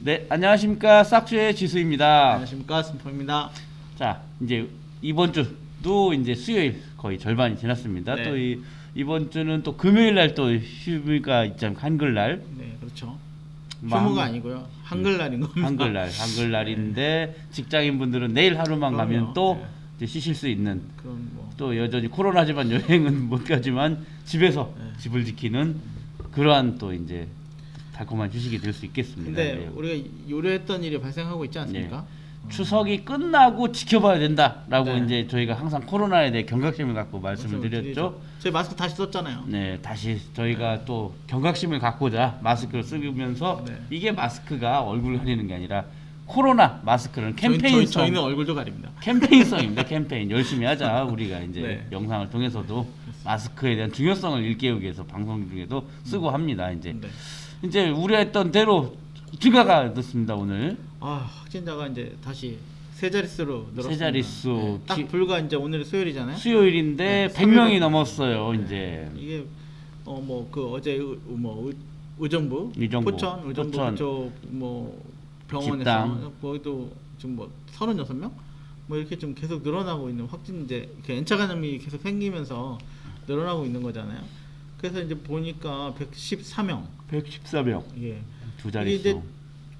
네, 안녕하십니까. 싹수의 지수입니다. 안녕하십니까, 승포입니다. 자, 이제 이번 주도 이제 수요일 거의 절반이 지났습니다. 네. 또 이번 주는 또 금요일 날 또 휴무가 있잖아요. 한글날. 네, 그렇죠. 뭐 휴무가 아니고요, 한글날인 겁니다. 한글날인데 직장인 분들은 내일 하루만 그럼요. 가면 또 네. 이제 쉬실 수 있는, 그럼 뭐 또 여전히 코로나지만 여행은 못 가지만 집에서 네. 집을 지키는 그러한 또 이제 달콤한 휴식이 될 수 있겠습니다. 근데 네. 우리가 요래했던 일이 발생하고 있지 않습니까? 추석이 끝나고 지켜봐야 된다라고 네. 이제 저희가 항상 코로나에 대해 경각심을 갖고 말씀을 드렸죠. 드리죠. 저희 마스크 다시 썼잖아요. 네, 다시 저희가 또 경각심을 갖고자 마스크를 쓰면서 네. 이게 마스크가 얼굴을 가리는 게 아니라 코로나 마스크는 캠페인성, 저희는 얼굴도 가립니다. 캠페인성입니다. 캠페인 열심히 하자. 우리가 이제 네. 영상을 통해서도 마스크에 대한 중요성을 일깨우기 위해서 방송 중에도 쓰고 합니다. 이제 우려했던 대로 증가가 됐습니다. 오늘 확진자가 이제 다시 세 자릿수로 늘었습니다. 세 자릿수. 네, 딱 불과 이제 오늘이 수요일이잖아요. 수요일인데 네, 100명이 넘었어요. 네. 이제 이게 뭐 그 어제 의정부, 포천, 의정부 포천. 그쪽 뭐 병원에서 집당. 거기도 지금 뭐 36명 뭐 이렇게 좀 계속 늘어나고 있는 확진제 N차 감염이 계속 생기면서 늘어나고 있는 거잖아요. 그래서 이제 보니까 114명. 114명. 예. 두 이게 자릿수. 이제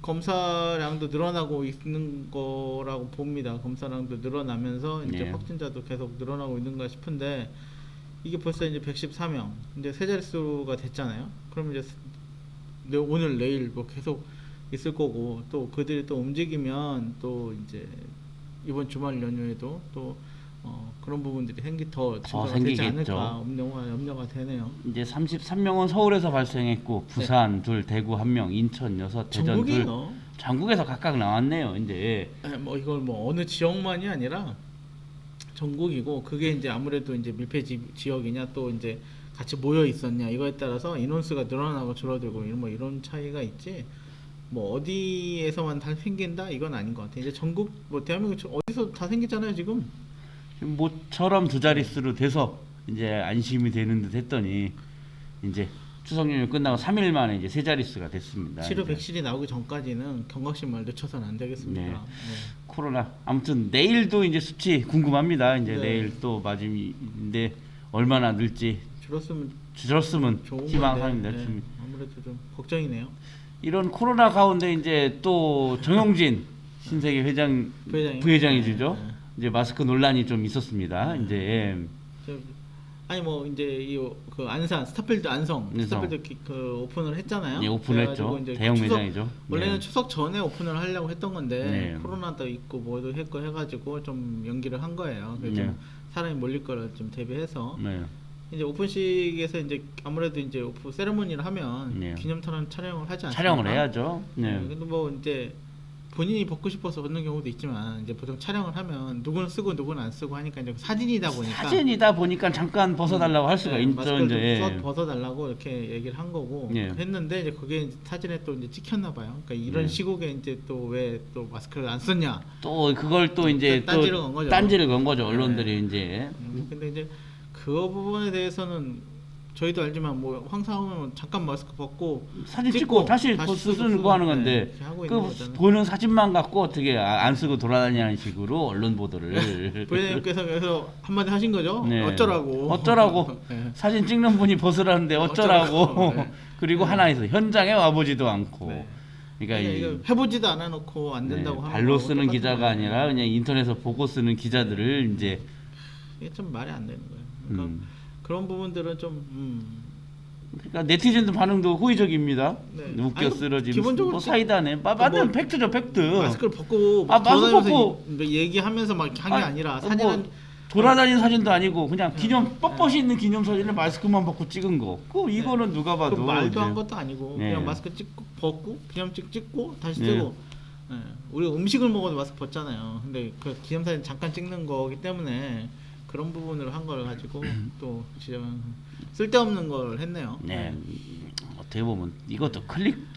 검사량도 늘어나고 있는 거라고 봅니다. 검사량도 늘어나면서 이제 예. 확진자도 계속 늘어나고 있는가 싶은데 이게 벌써 이제 114명, 이제 세 자릿수가 됐잖아요. 그러면 이제 오늘 내일 뭐 계속 있을 거고, 또 그들이 또 움직이면 또 이제 이번 주말 연휴에도 또 그런 부분들이 더 증가가 되지 생기겠죠. 않을까 염려가 되네요. 이제 33명은 서울에서 발생했고 부산 둘, 대구 1명, 인천 6, 대전 2. 전국이요. 전국에서 각각 나왔네요. 이제 뭐 이걸 뭐 어느 지역만이 아니라 전국이고, 그게 이제 아무래도 이제 밀폐 지역이냐 또 이제 같이 모여 있었냐 이거에 따라서 인원수가 늘어나고 줄어들고 이런 차이가 있지, 뭐 어디에서만 다 생긴다 이건 아닌 것 같아요. 이제 전국 뭐 대한민국 어디서 다 생기잖아요 지금. 모처럼 두 자릿수로 돼서 이제 안심이 되는 듯 했더니 이제 추석 연휴 끝나고 3일 만에 이제 세 자릿수가 됐습니다. 치료 이제. 백신이 나오기 전까지는 경각심을 늦춰서는 안 되겠습니다. 네. 네. 코로나. 아무튼 내일도 이제 수치 궁금합니다. 이제 네. 내일 또 맞음인데 얼마나 늘지 줄었으면 희망합니다. 좋은 건데, 네. 아무래도 좀 걱정이네요. 이런 코로나 가운데 이제 또 정용진 신세계 부회장이죠. 네. 이제 마스크 논란이 좀 있었습니다. 이제 아니 뭐 이제 그 안산 스타필드 스타필드 그 오픈을 했잖아요. 예, 오픈했죠. 그래가지고 이제 대형 추석, 매장이죠. 원래는 네. 추석 전에 오픈을 하려고 했던 건데 네. 코로나도 있고 뭐도 했고 해가지고 좀 연기를 한 거예요. 그래서 네. 좀 사람이 몰릴 거를 좀 대비해서 네. 이제 오픈식에서 이제 아무래도 이제 오픈 세레모니를 하면 네. 기념탄 촬영을 하지 않습니까? 촬영을 해야죠. 네. 근데 뭐 이제 본인이 벗고 싶어서 벗는 경우도 있지만 이제 보통 촬영을 하면 누구는 쓰고 누구는 안 쓰고 하니까 이제 사진이다 보니까 잠깐 벗어달라고 할 수가 있죠. 마스크를 이제 좀 벗어달라고 이렇게 얘기를 한 거고 예. 했는데 이제 그게 이제 사진에 또 이제 찍혔나 봐요. 그러니까 이런 예. 시국에 이제 또 왜 또 마스크를 안 썼냐. 또 그걸 또 이제 딴지를 건 거죠. 딴지를 건 거죠. 언론들이 이제. 근데 이제 그 부분에 대해서는 저희도 알지만 뭐 황사하면 잠깐 마스크 벗고 사진 찍고 다시 쓰는 거 하는 건데 이렇게 하고 있는 그 거잖아요. 보는 사진만 갖고 어떻게 안 쓰고 돌아다니는 식으로 언론 보도를 부회장님께서 그래서 한마디 하신 거죠? 네. 어쩌라고. 네. 사진 찍는 분이 벗으라는데 어쩌라고. 네. 그리고 하나에서 현장에 와보지도 않고. 네. 그러니까 이거 해보지도 않아 놓고 안 된다고 하는 발로 거하고 쓰는 똑같은 기자가 거예요. 아니라 그냥 인터넷에서 보고 쓰는 기자들을 이제 이게 좀 말이 안 되는 거예요. 그러니까 그런 부분들은 좀 그러니까 네티즌들 반응도 호의적입니다. 네. 웃겨 아니, 쓰러짐. 기본적으로 뭐 사이다네. 맞는 팩트죠, 팩트. 마스크를 벗고 마스크 돌아다니면서 벗고 얘기하면서 막 한 게 아니라 사진은 뭐 돌아다니는 사진도 아니고 그냥 기념 뻣뻣이 있는 기념 사진을 마스크만 벗고 찍은 거. 이거는 누가 그 봐도 말도 이제 한 것도 아니고 네. 그냥 마스크 찍고 벗고 기념찍 찍고 다시 네. 쓰고. 네. 우리 음식을 먹어도 마스크 벗잖아요. 근데 그 기념사진 잠깐 찍는 거기 때문에 그런 부분을 한 걸 가지고 또 진짜 쓸데없는 걸 했네요. 네. 어떻게 보면 이것도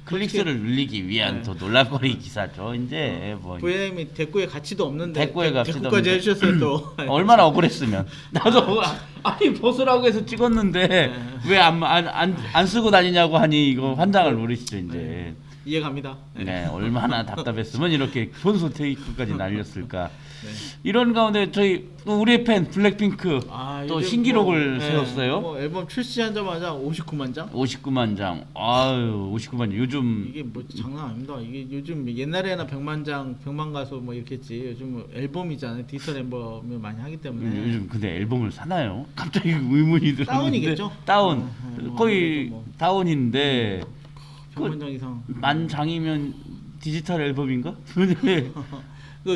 클릭수를 늘리기 위한 네. 더 놀랄거리 기사죠. 이제 뭐 부회장님이 대꾸의 가치도 없는데 대꾸의 가치도 대꾸까지 없는데. 해주셨어요 또. 얼마나 억울했으면 나도 아니 벗으라고 해서 찍었는데 네. 왜 안 쓰고 다니냐고 하니 이거 환장을 노리시죠 이제. 이해갑니다. 네, 얼마나 답답했으면 이렇게 손수 테이프까지 날렸을까. 네. 이런 가운데 저희 또 우리의 팬 블랙핑크 또 요즘 신기록을 뭐, 세웠어요. 뭐 앨범 출시하자마자 59만 장? 59만 장. 아유, 59만 장. 요즘 이게 뭐 장난 아닙니다. 이게 요즘 옛날에나 100만 장, 100만 가수 뭐 이렇게 했지. 요즘 뭐 앨범이잖아요. 디지털 앨범을 많이 하기 때문에. 요즘 근데 앨범을 사나요? 갑자기 의문이 들었는데. 다운이겠죠? 다운. 뭐 거의 뭐. 다운인데 100만 장 이상. 만 장이면 디지털 앨범인가?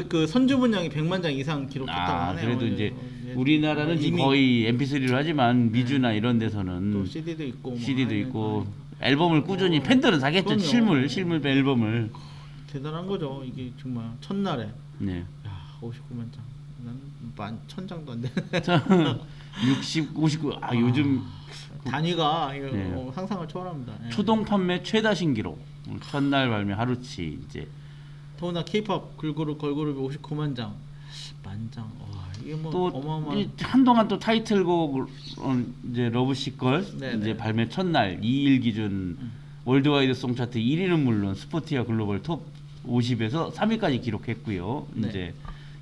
그 선주 분량이 100만 장 이상 기록했다고 아, 하네요. 그래도 이제 예. 우리나라는 지금 이미 거의 MP3로 하지만 미주나 이런 또 데서는 CD도 있고 뭐 CD도 하는 있고 거. 앨범을 꾸준히 팬들은 사겠죠. 그럼요. 실물 앨범을. 대단한 거죠. 이게 정말 첫날에 네. 야 59만 장. 난 1000장도 안 되는. 60, 59. 아, 요즘 단위가 이거 네. 상상을 초월합니다. 예. 초동 판매 최다 신기록. 첫날 발매 하루치 이제 더구나 K-pop 걸그룹이 59만 장, 만장. 와 이게 뭐 또 어마어마한. 한동안 또 타이틀곡 이제 러브시걸 네네. 이제 발매 첫날 2일 기준 월드와이드 송 차트 1위는 물론 스포티아 글로벌 톱 50에서 3위까지 기록했고요. 네. 이제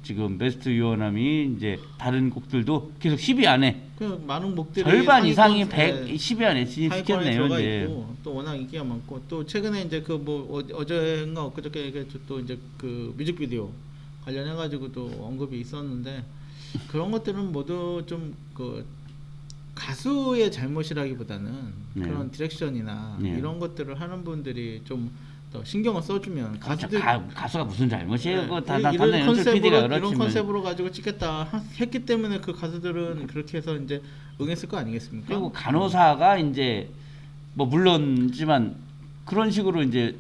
지금 베스트 유언함이 이제 다른 곡들도 계속 10위 안에 그 많은 곡들이 절반 이상이 상위권, 10위 안에 상위권에 진입시켰네요. 들어가 이제. 있고 또 워낙 인기가 많고 또 최근에 이제 그 뭐 어제인가 엊그저께 또 이제 그 뮤직비디오 관련해 가지고 또 언급이 있었는데 그런 것들은 모두 좀 그 가수의 잘못이라기보다는 네. 그런 디렉션이나 네. 이런 것들을 하는 분들이 좀 더 신경을 써주면 그렇죠. 가수들 가수가 무슨 잘못이에요? 그거 다 이런 단연 연출 PD가 컨셉으로 이런 그렇지만 컨셉으로 가지고 찍겠다 했기 때문에 그 가수들은 그렇게 해서 이제 응했을 거 아니겠습니까? 그리고 간호사가 이제 뭐 물론지만 그런 식으로 이제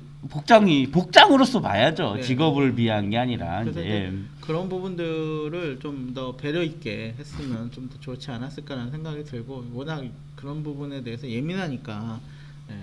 복장으로서 봐야죠. 네. 직업을 위한 게 아니라 그래서 이제 이제 그런 부분들을 좀 더 배려 있게 했으면 좀 더 좋지 않았을까라는 생각이 들고 워낙 그런 부분에 대해서 예민하니까 예.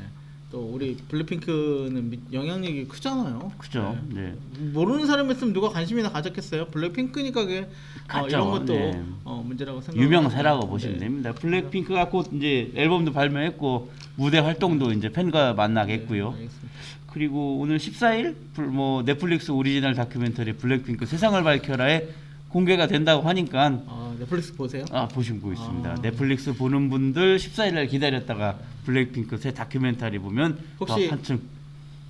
또 우리 블랙핑크는 영향력이 크잖아요. 그죠. 예. 네. 모르는 사람이었으면 누가 관심이나 가졌겠어요. 블랙핑크니까 그게 갔죠. 이런 것도 네. 문제라고 생각. 유명세라고 보시면 됩니다. 블랙핑크가 곧 이제 앨범도 발매했고 무대 활동도 이제 팬과 만나겠고요. 네, 알겠습니다. 그리고 오늘 14일 뭐 넷플릭스 오리지널 다큐멘터리 블랙핑크 세상을 밝혀라에 공개가 된다고 하니까 넷플릭스 보세요. 보시고 있습니다. 아. 넷플릭스 보는 분들 14일 날 기다렸다가 블랙핑크 새 다큐멘터리 보면 혹시 더 한층.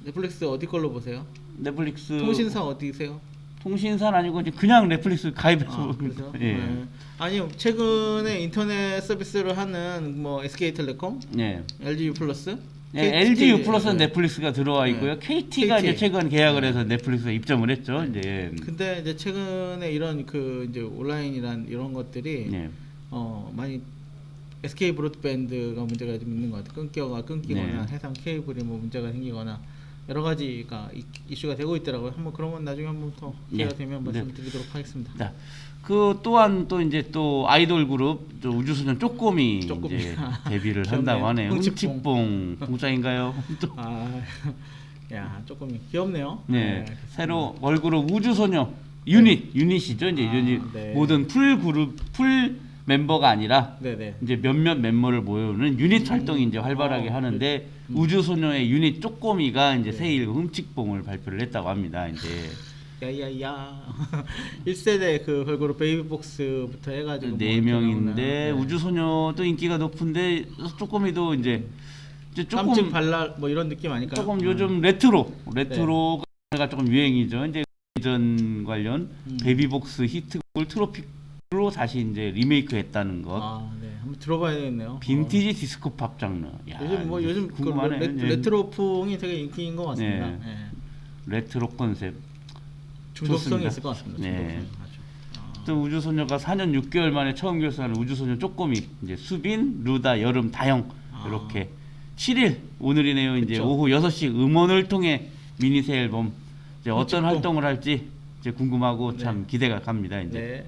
넷플릭스 어디 걸로 보세요? 넷플릭스 통신사 어디세요? 통신사는 아니고 그냥 넷플릭스 가입해서 그래서 예. 네. 아니요 최근에 인터넷 서비스를 하는 뭐 SK텔레콤, 예. LGU 플러스, 예, LGU 플러스는 넷플릭스가 들어와 네. 있고요. KT가 KT. 이제 최근 계약을 해서 넷플릭스에 입점을 했죠. 이제 근데 이제 최근에 이런 그 이제 온라인이란 이런 것들이 예. 많이 SK 브로드밴드가 문제가 좀 있는 것 같아요. 끊기거나 네. 해상 케이블이 뭐 문제가 생기거나 여러 가지가 이슈가 되고 있더라고요. 한번 그런 건 나중에 한번 더 기회가 네. 되면 말씀드리도록 하겠습니다. 자, 그 또한 또 이제 또 아이돌 그룹 저 우주소년 쪼꼬미 쪼꼬미. 이제 데뷔를 귀엽네요. 한다고 하네요. 흥칫뽕. 흥칫뽕 공짜인가요? 또 야 조금 귀엽네요. 네, 새로 걸그룹 우주소녀 유닛이죠. 이제 유닛 네. 모든 풀 그룹 풀 멤버가 아니라 네네. 이제 몇몇 멤버를 모여오는 유닛 활동이 이제 활발하게 하는데 우주소녀의 유닛 쪼꼬미가 이제 새일 흠칫뽕을 발표를 했다고 합니다. 이제 야야야 1세대 그 걸그룹 베이비복스부터 해가지고 네 뭐 명인데 네. 우주소녀도 인기가 높은데 쪼꼬미도 이제 깜찍 조금 발랄 뭐 이런 느낌 아닐까요? 조금 요즘 레트로가 조금 유행이죠. 이제 예전 관련 베이비복스 히트곡을 트로피로 다시 이제 리메이크했다는 것. 네, 한번 들어봐야 되겠네요. 빈티지 디스코 팝 장르. 야, 요즘 그 궁금하네요. 레트로풍이 되게 인기인 것 같습니다. 네. 네. 레트로 컨셉. 중독성이 좋습니다. 있을 것 같습니다. 네. 중독성이 아주. 또 우주소녀가 4년 6개월 만에 처음 결성하는 우주소녀 쪼꼬미. 이제 수빈, 루다, 여름, 다영 이렇게 7일 오늘이네요. 이제 그쵸. 오후 6시 음원을 통해 미니 새 앨범 이제 어떤 흠칫뽕. 활동을 할지 이제 궁금하고 네. 참 기대가 갑니다. 이제 네.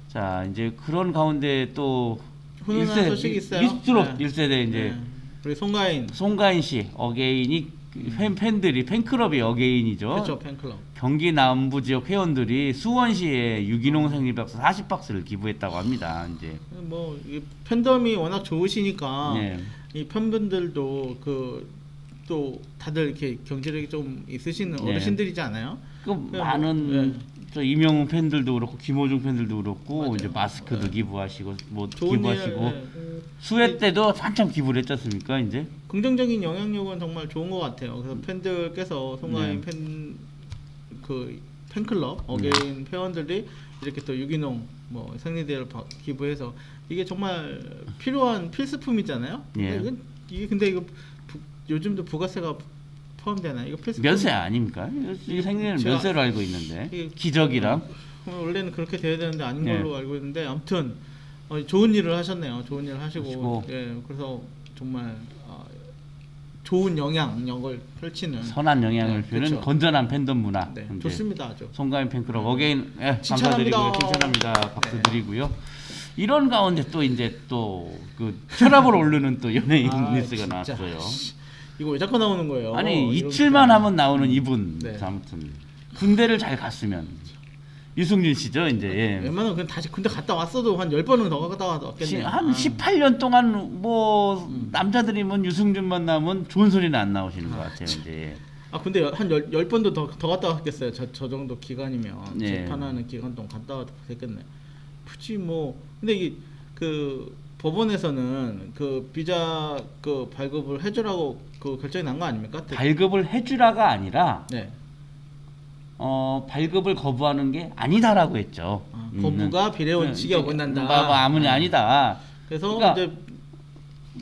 자 이제 그런 가운데 또 훈훈한 소식이 있어요. 미스트롯 네. 1세대 이제 네. 우리 송가인. 송가인 씨 어게인이 팬들이 팬클럽이 어게인이죠. 그렇죠 팬클럽. 경기 남부 지역 회원들이 수원시에 유기농 생리박스 40박스를 기부했다고 합니다. 이제 이 팬덤이 워낙 좋으시니까 네. 이 팬분들도 그 또 다들 이렇게 경제력이 좀 있으신 네. 어르신들이지 않아요? 그 네, 많은 네. 저 이명웅 팬들도 그렇고 김호중 팬들도 그렇고 맞아요. 이제 마스크도 네. 기부하시고 뭐 좋은 기부하시고 일, 수회 때도 한참 기부를 했지 않습니까 이제. 긍정적인 영향력은 정말 좋은 것 같아요. 그래서 팬들께서 송가인 네. 그 팬클럽 어게인 회원들이 이렇게 또 유기농 뭐 생리대를 기부해서 이게 정말 필요한 필수품이잖아요. 예. 근데 이거 요즘도 부가세가 포함되나요? 이거 필수품 면세 아닙니까? 이 생리는 제가- 면세로 알고 있는데 이게- 기저귀랑 원래는 그렇게 돼야 되는데 아닌 네. 걸로 알고 있는데 아무튼 좋은 일을 하셨네요. 좋은 일을 하시고 하시고. 예, 그래서 정말 좋은 영향력을 펼치는 선한 영향을 네, 주는 그렇죠. 건전한 팬덤 문화. 네, 이제 좋습니다. 아주. 송가인 팬클럽 어게인 칭찬합니다. 감사드리고요. 칭찬합니다. 박수 네. 드리고요. 이런 가운데 또 이제 또 그 혈압을 오르는 또 연예인 뉴스가 진짜. 나왔어요. 이거 왜 자꾸 나오는 거예요? 아니 이런 이틀만 거. 하면 나오는 이분. 네. 아무튼 군대를 잘 갔으면 유승준 씨죠 이제. 예. 웬만하면 그냥 다시 군대 갔다 왔어도 한 10번은 더 갔다 왔겠네요. 한 18년 동안 뭐 남자들이면 유승준만 나오면 좋은 소리는 안 나오시는 것 같아요 이제. 근데 한 10번도 더 갔다 왔겠어요. 저 정도 기간이면 네. 재판하는 기간 동안 갔다 왔겠네. 굳이 뭐 근데 이게 그 법원에서는 그 비자 그 발급을 해주라고 그 결정이 난 거 아닙니까? 발급을 해주라가 아니라 네. 발급을 거부하는 게 아니다라고 했죠. 거부가 비례 원칙에 어긋난다. 아무리 아니다. 그래서 그러니까 이제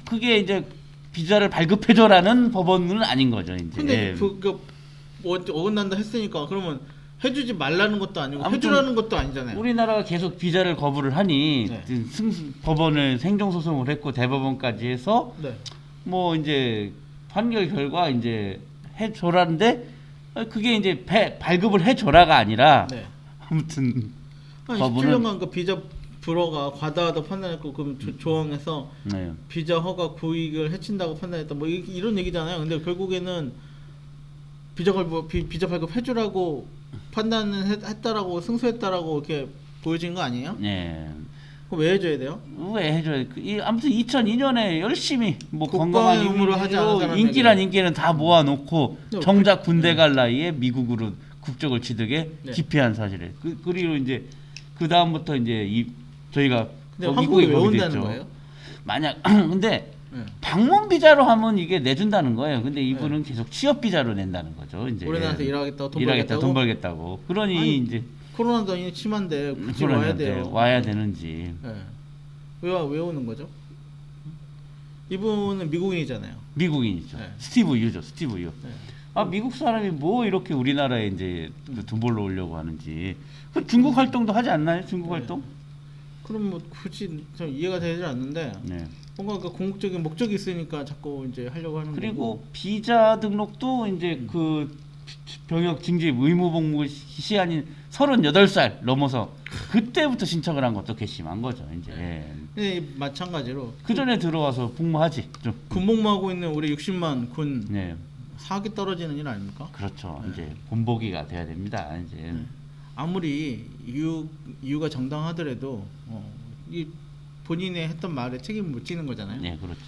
그게 이제 비자를 발급해줘라는 법원은 아닌 거죠 이제. 근데 어긋난다 했으니까 그러면 해주지 말라는 것도 아니고 아무튼 해주라는 것도 아니잖아요. 우리나라가 계속 비자를 거부를 하니 네. 법원을 행정소송을 했고 대법원까지 해서 네. 뭐 이제 판결 결과 이제 해줘라는데 그게 이제 발급을 해줘라가 아니라 네. 아무튼 한 거부는 17년간 그 비자 불허가 과다하다 판단했고 그럼 조항에서 네. 비자 허가 구익을 해친다고 판단했다 뭐 이런 얘기잖아요. 근데 결국에는 비자 발급 해주라고 판단을 했다라고 승소했다라고 이렇게 보여진 거 아니에요? 네. 그럼 왜 해줘야 돼요? 왜 해줘요? 아무튼 2002년에 열심히 뭐 국가의 건강한 의무를 하지 않은 사람에게. 인기란 인기는 다 모아놓고 네, 정작 군대 갈 나이에 미국으로 국적을 취득해 네. 기피한 사실에 그리고 이제 그 다음부터 이제 저희가 근데 미국에 한국에 왜 거기 온다는 됐죠. 거예요? 만약 근데 네. 방문 비자로 하면 이게 내준다는 거예요. 근데 이분은 계속 취업 비자로 낸다는 거죠. 이제 우리나라에서 일하겠다고 돈 일하겠다 벌겠다고? 돈 벌겠다고. 그러니 아니, 이제 코로나도 이미 심한데 굳이 그러냐, 와야 이제 돼요. 와야 되는지. 네. 왜 오는 거죠? 이분은 미국인이잖아요. 미국인이죠. 네. 스티브 유죠. 스티브 유. 네. 미국 사람이 뭐 이렇게 우리나라에 이제 돈 벌러 오려고 하는지. 그 중국 활동도 하지 않나요? 중국 네. 활동? 그럼 뭐 굳이 좀 이해가 되지 않는데 네. 뭔가 그 궁극적인 목적이 있으니까 자꾸 이제 하려고 하는 그리고 거고. 비자 등록도 이제 그 병역 징집 의무 복무 시한인 38살 넘어서 그때부터 신청을 한 것도 괘씸한 거죠. 이제 네, 마찬가지로 그 전에 들어와서 복무하지 좀. 군복무하고 있는 우리 60만 군 네, 사기 떨어지는 일 아닙니까? 그렇죠. 네. 이제 본보기가 돼야 됩니다. 이제 아무리 이유가 정당하더라도 이 본인의 했던 말에 책임을 못 지는 거잖아요. 네, 그렇죠.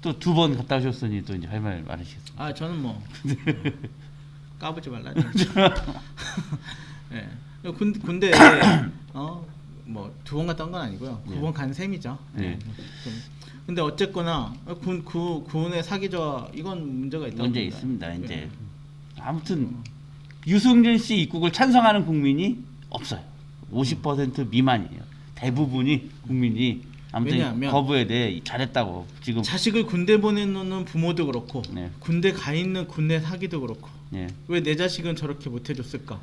또 2번 갔다 오셨으니 또 이제 할 말 많으시겠습니다. 저는 뭐 까불지 말라. 예. 군대 뭐 2번 갔다 온 건 아니고요. 네. 9번 간 셈이죠. 네. 근데 어쨌거나 군의 사기자 이건 문제가 있다고 문제 봅니다. 있습니다. 예. 이제 아무튼 유승준 씨 입국을 찬성하는 국민이 없어요. 50% 미만이에요. 대부분이 국민이 아무튼 왜냐하면 거부에 대해 잘했다고 지금. 자식을 군대 보내놓는 부모도 그렇고 네. 군대 가 있는 군대 사기도 그렇고 네. 왜 내 자식은 저렇게 못 해줬을까?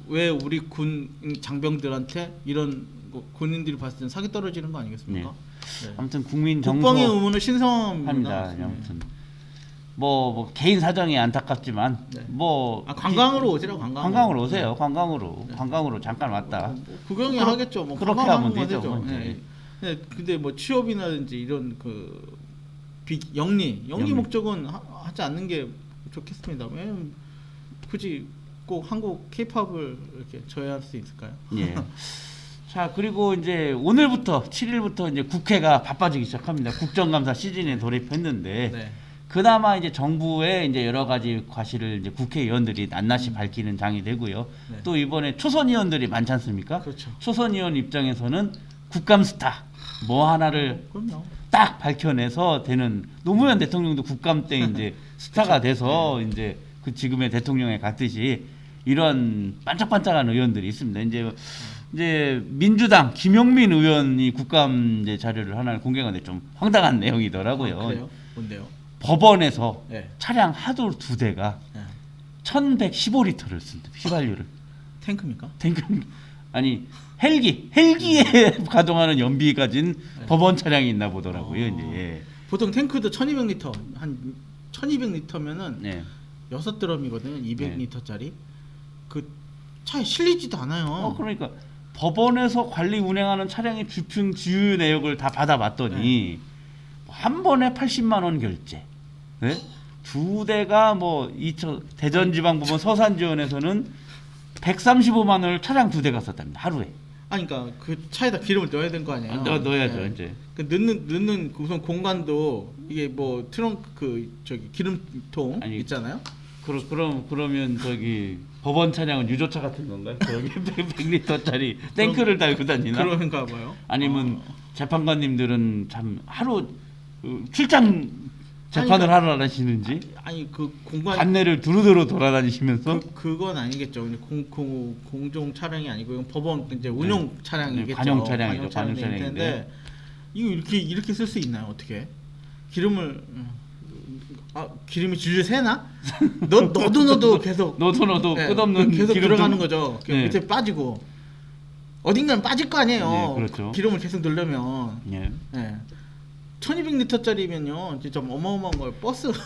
왜 우리 군 장병들한테 이런 군인들이 봤을 때는 사기 떨어지는 거 아니겠습니까? 네. 아무튼 국민 국방의 정서 의무는 신성합니다. 합니다. 아무튼 뭐 개인 사정이 안타깝지만 네. 뭐 관광으로 오시라고 관광으로. 관광으로 오세요. 관광으로 잠깐 왔다. 구경이 그렇- 하겠죠. 뭐 그렇게 관광하는 하면 건 되죠, 되죠. 이제. 네. 네. 근데 뭐 취업이라든지 이런 영리 영리. 목적은 하지 않는 게 좋겠습니다. 왜냐면 굳이 꼭 한국 K-팝을 이렇게 저해할 수 있을까요? 예. 자, 그리고 이제 오늘부터 7일부터 이제 국회가 바빠지기 시작합니다. 국정감사 시즌에 돌입했는데 네. 그나마 이제 정부의 이제 여러 가지 과실을 이제 국회의원들이 낱낱이 밝히는 장이 되고요. 네. 또 이번에 초선 의원들이 많지 않습니까? 그렇죠. 초선 의원 입장에서는 국감 스타 뭐 하나를 그럼요. 딱 밝혀내서 되는 노무현 대통령도 국감 때 이제 스타가 돼서 이제 그 지금의 대통령에 갔듯이 이런 반짝반짝한 의원들이 있습니다. 이제 민주당 김용민 의원이 국감 이제 자료를 하나 공개하는데 좀 황당한 내용이더라고요. 아, 그래요? 뭔데요? 법원에서 네. 차량 하도 2대가 네. 1115리터를 쓴다. 휘발유를. 탱크입니까? 탱크 아니 헬기에 가동하는 연비 가진 법원 차량이 있나 보더라고요. 이제 예. 보통 탱크도 1200리터 한 1200리터면은 네. 6드럼이거든요. 200리터짜리. 그 차에 실리지도 않아요. 그러니까 법원에서 관리 운행하는 차량의 주행 주유 내역을 다 받아봤더니 한 번에 80만 원 결제. 네? 2대가 뭐 대전지방법원 서산지원에서는 135만 원을 차량 2대가 썼답니다. 하루에. 아니 그러니까 그 차에다 기름을 넣어야 되는 거 아니에요? 넣어야죠, 네. 이제. 그 넣는 그 우선 공간도 이게 뭐 트렁크 그 저기 기름통 아니, 있잖아요. 그러면 저기 법원 차량은 유조차 같은 건가요? 저기 100리터짜리 탱크를 달고 다니나? 그런가 봐요. 아니면 재판관님들은 참 하루 출장 재판을 아니, 하러 다니시는지 아니 그 공간 관내를 두루두루 돌아다니시면서 그건 아니겠죠. 공종 차량이 아니고 이건 법원 이제 운용 차량이겠죠. 네, 관용 차량이죠. 관용 차량일 차량인데. 텐데 이거 이렇게 쓸 수 있나요? 어떻게? 기름을 기름이 줄줄 새나? 너도 계속 너도 네, 끝없는 계속 기름 들어가는 좀- 거죠. 네. 밑에 빠지고 어딘가는 빠질 거 아니에요. 네, 그렇죠. 기름을 계속 넣으려면 예. 네. 1200리터짜리면요 진짜 어마어마한 거예요.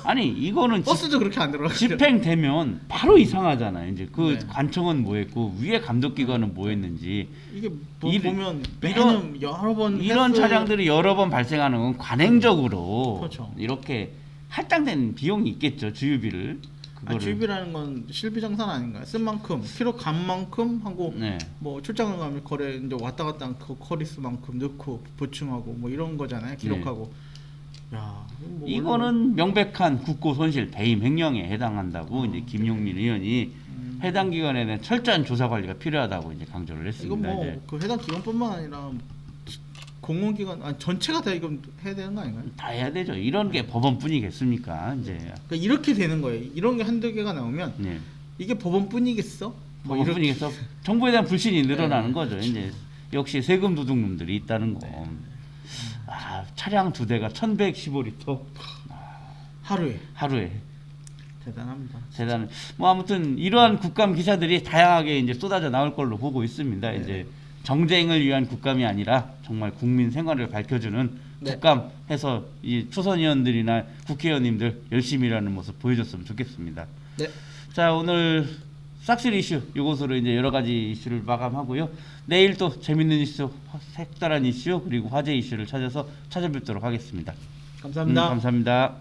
아니 이거는 버스도 그렇게 안 들어가요. 집행되면 바로 이상하잖아요. 이제 그 네. 관청은 뭐했고 위에 감독기관은 뭐했는지 이게 이런- 매년 여러 번 이런 횟수- 차량들이 여러 번 발생하는 건 관행적으로 그렇죠. 이렇게 할당된 비용이 있겠죠. 주유비를 그거를 주유비라는 건 실비정산 아닌가요? 쓴 만큼 키로 간 만큼 하고 네. 뭐 출장을 가면 거래 이제 왔다 갔다 한 그 거리수만큼 넣고 보충하고 뭐 이런 거잖아요. 기록하고. 야, 뭐 이거는 명백한 국고 손실 배임 횡령에 해당한다고 이제 김용민 의원이 해당 기관에 대한 철저한 조사 관리가 필요하다고 이제 강조를 이건 했습니다. 뭐 이제 그 해당 기관뿐만 아니라 공공기관 전체가 다 이건 해야 되는 거 아닌가요? 다 해야 되죠. 이런 게 법원뿐이겠습니까? 이제 그러니까 이렇게 되는 거예요. 이런 게 한두 개가 나오면 네. 이게 법원뿐이겠어? 뭐 이렇게 법원뿐이겠어. 정부에 대한 불신이 늘어나는 거죠. 이제 역시 세금 도둑놈들이 있다는 거. 차량 2대가 1115리터 하루에 대단합니다. 대단한. 뭐 아무튼 이러한 국감 기사들이 다양하게 이제 쏟아져 나올 걸로 보고 있습니다. 네. 이제 정쟁을 위한 국감이 아니라 정말 국민 생활을 밝혀주는 네. 국감해서 이 초선 의원들이나 국회의원님들 열심히 일하는 모습 보여줬으면 좋겠습니다. 네. 자, 오늘 싹쓸이 이슈 이것으로 이제 여러 가지 이슈를 마감하고요. 내일 또 재밌는 이슈, 색다른 이슈 그리고 화제 이슈를 찾아서 찾아뵙도록 하겠습니다. 감사합니다. 감사합니다.